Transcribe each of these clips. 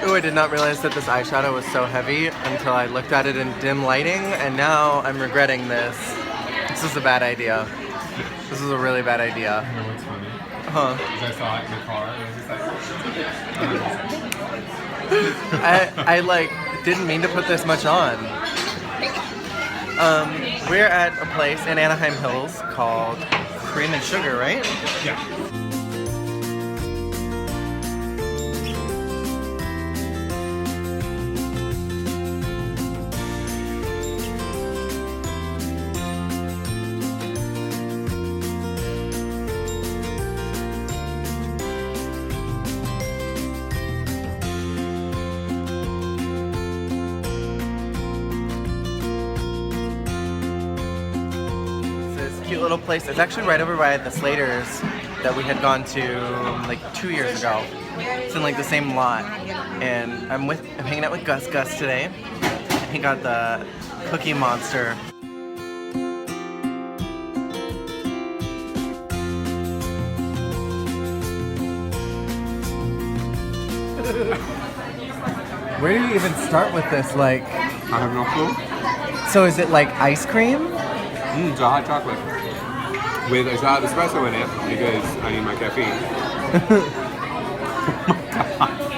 Oh, I did not realize that this eyeshadow was so heavy until I looked at it in dim lighting, and now I'm regretting this. This is a bad idea. This is a really bad idea. You know what's funny? Huh. Is I saw it in the car and I was just like, I like didn't mean to put this much on. We're at a place in Anaheim Hills called Cream and Sugar, right? yeah. Cute little place. It's actually right over by the Slaters that we had gone to like 2 years ago. It's in like the same lot, and I'm hanging out with Gus today. And he got the Cookie Monster. Where do you even start with this? Like, I have no clue. so is it like ice cream? It's a hot chocolate. It's got espresso in it because I need my caffeine.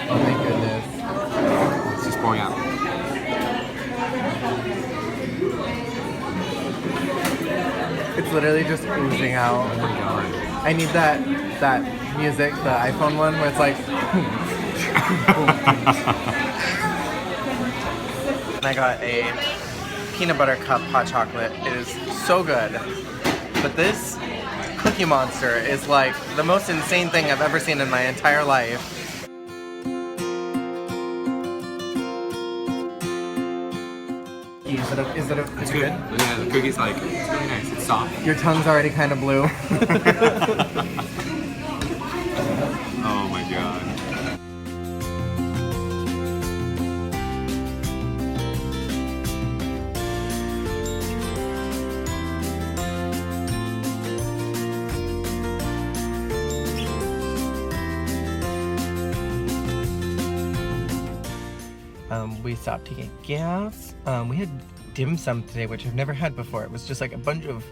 Oh my goodness. It's just pouring out. It's literally just oozing out. Oh my god. I need that music, the iPhone one, where it's like. And I got a peanut butter cup hot chocolate. It is so good. But this Cookie Monster is like the most insane thing I've ever seen in my entire life. Is it It's good. Yeah, the cookie's like, it's really nice. It's soft. Your tongue's already kind of blue. Oh my god. We stopped to get gas. We had dim sum today, which I've never had before. It was just like a bunch of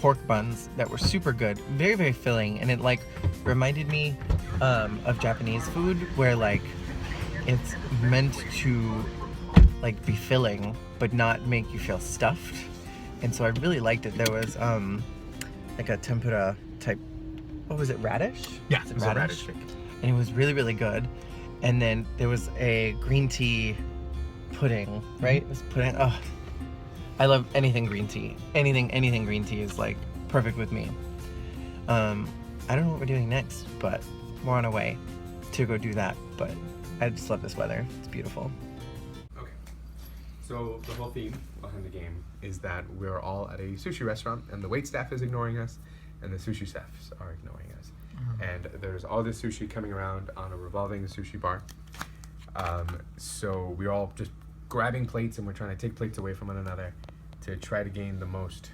pork buns that were super good, very, very filling, and it like reminded me of Japanese food where like it's meant to like be filling but not make you feel stuffed. And so I really liked it. There was like a tempura type, what was it, radish? Yeah, Is it it's a radish cake. And it was really, really good. And then there was a green tea pudding, right? It was pudding. Oh, I love anything green tea. Anything green tea is like perfect with me. I don't know what we're doing next, but we're on our way to go do that. But I just love this weather. It's beautiful. Okay. So the whole theme behind the game is that we're all at a sushi restaurant and the wait staff is ignoring us and the sushi chefs are ignoring us. And there's all this sushi coming around on a revolving sushi bar. So we're all just grabbing plates and we're trying to take plates away from one another to try to gain the most,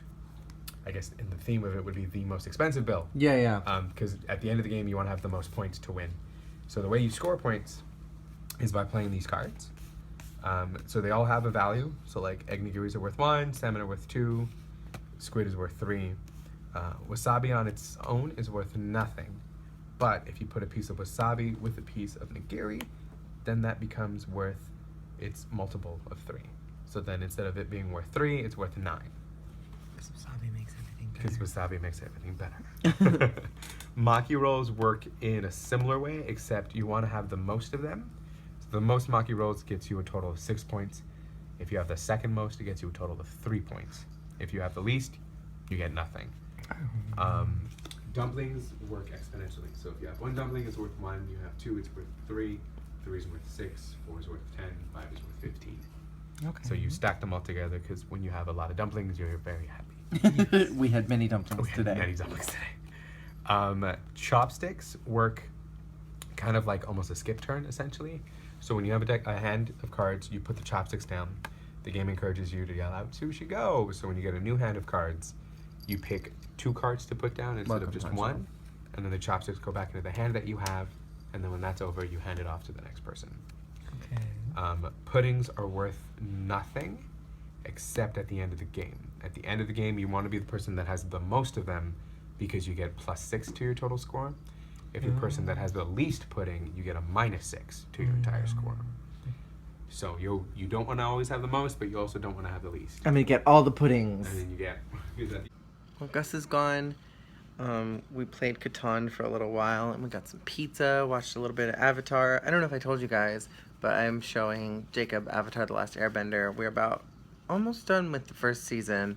I guess in the theme of it would be the most expensive bill. Yeah. Because at the end of the game you want to have the most points to win. So the way you score points is by playing these cards. So they all have a value. So like egg nigiris are worth 1, salmon are worth 2, squid is worth 3. Wasabi on its own is worth nothing. But if you put a piece of wasabi with a piece of nigiri, then that becomes worth its multiple of 3. So then instead of it being worth 3, it's worth 9. Because wasabi makes everything better. Because wasabi makes everything better. Maki rolls work in a similar way, except you want to have the most of them. So the most maki rolls gets you a total of 6 points. If you have the second most, it gets you a total of 3 points. If you have the least, you get nothing. Dumplings work exponentially. So if you have 1 dumpling, it's worth 1. You have 2, it's worth 3. 3 is worth 6. 4 is worth 10. 5 is worth 15. Okay. So you stack them all together because when you have a lot of dumplings, you're very happy. We had many dumplings today. Many dumplings today. Chopsticks work kind of like almost a skip turn, essentially. So when you have a hand of cards, you put the chopsticks down. The game encourages you to yell out, "Sushi, go!" So when you get a new hand of cards, you pick 2 cards to put down instead of just 1. And then the chopsticks go back into the hand that you have. And then when that's over, you hand it off to the next person. Okay. Puddings are worth nothing except at the end of the game. At the end of the game, you want to be the person that has the most of them because you get +6 to your total score. If you're the person that has the least pudding, you get a -6 to your entire score. So you don't want to always have the most, but you also don't want to have the least. I'm gonna get all the puddings. And then you get. Well, Gus is gone. We played Catan for a little while, and we got some pizza, watched a little bit of Avatar. I don't know if I told you guys, but I'm showing Jacob Avatar The Last Airbender. We're about almost done with the first season,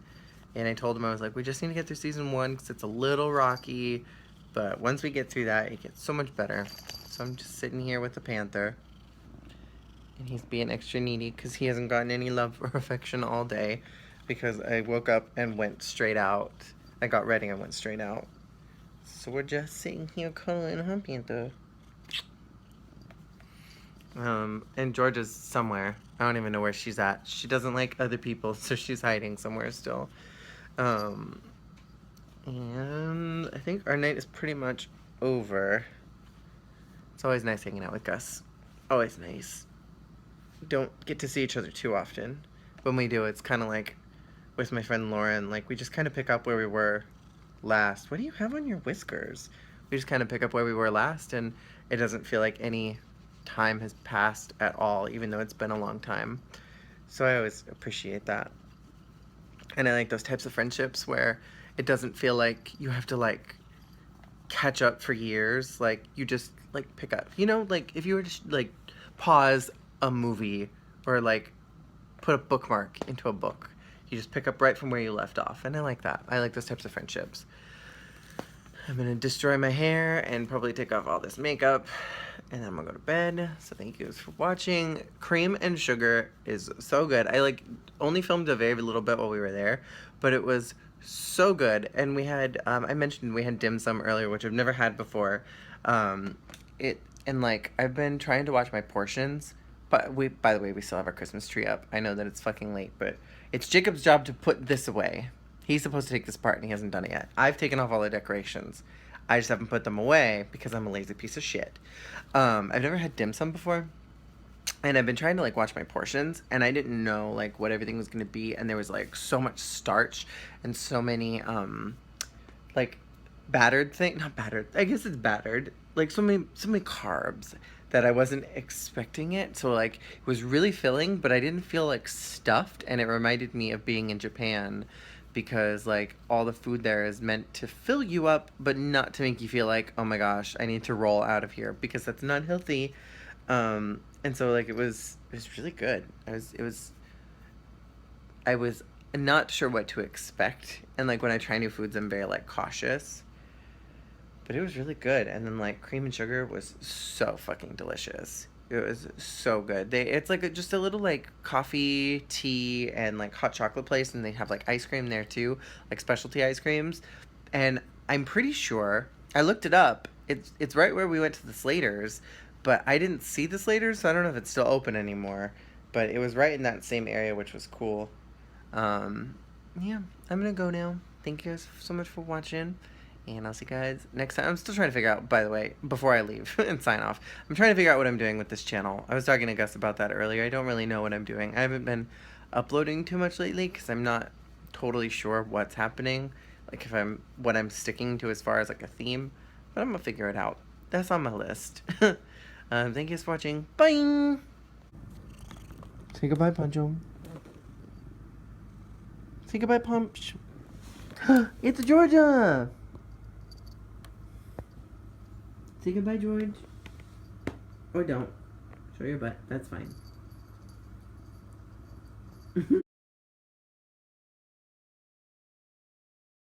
and I told him, I was like, we just need to get through season 1 because it's a little rocky, but once we get through that, it gets so much better. So I'm just sitting here with the panther, and he's being extra needy because he hasn't gotten any love or affection all day because I woke up and went straight out. I got ready and went straight out. So we're just sitting here cuddling, huh, Panther? And Georgia's somewhere. I don't even know where she's at. She doesn't like other people, so she's hiding somewhere still. And I think our night is pretty much over. It's always nice hanging out with Gus. Always nice. Don't get to see each other too often. When we do, it's kind of like with my friend Lauren, like we just kind of pick up where we were last. What do you have on your whiskers? We just kind of pick up where we were last, and it doesn't feel like any time has passed at all, even though it's been a long time. So I always appreciate that. And I like those types of friendships where it doesn't feel like you have to like catch up for years. Like you just like pick up, you know, like if you were to like pause a movie or like put a bookmark into a book, you just pick up right from where you left off. And I like that. I like those types of friendships. I'm gonna destroy my hair and probably take off all this makeup, and then I'm gonna go to bed. So thank you guys for watching. Cream and Sugar is so good. I like only filmed a very little bit while we were there, but it was so good. And we had I mentioned we had dim sum earlier, which I've never had before. And like I've been trying to watch my portions, but by the way, we still have our Christmas tree up. I know that it's fucking late, but it's Jacob's job to put this away. He's supposed to take this part, and he hasn't done it yet. I've taken off all the decorations. I just haven't put them away because I'm a lazy piece of shit. I've never had dim sum before, and I've been trying to like watch my portions, and I didn't know like what everything was gonna be, and there was like so much starch and so many like battered thing, not battered. I guess it's battered. Like so many carbs that I wasn't expecting it. So like it was really filling, but I didn't feel like stuffed, and it reminded me of being in Japan. Because like all the food there is meant to fill you up, but not to make you feel like, oh my gosh, I need to roll out of here, because that's not healthy. And so like it was really good. I was not sure what to expect, and like when I try new foods, I'm very like cautious. But it was really good, and then like Cream and Sugar was so fucking delicious. It was so good. It's like just a little like coffee, tea, and like hot chocolate place, and they have like ice cream there too, like specialty ice creams. And I'm pretty sure I looked it up. It's right where we went to the Slaters, but I didn't see the Slaters, so I don't know if it's still open anymore. But it was right in that same area, which was cool. Yeah, I'm gonna go now. Thank you guys so much for watching. And I'll see you guys next time. I'm still trying to figure out, by the way, before I leave and sign off, I'm trying to figure out what I'm doing with this channel. I was talking to Gus about that earlier. I don't really know what I'm doing. I haven't been uploading too much lately because I'm not totally sure what's happening. Like what I'm sticking to as far as like a theme. But I'm going to figure it out. That's on my list. Thank you guys for watching. Bye! Say goodbye, Pancho. Say goodbye, Punch. It's Georgia! Say goodbye, George. Or don't. Show your butt. That's fine.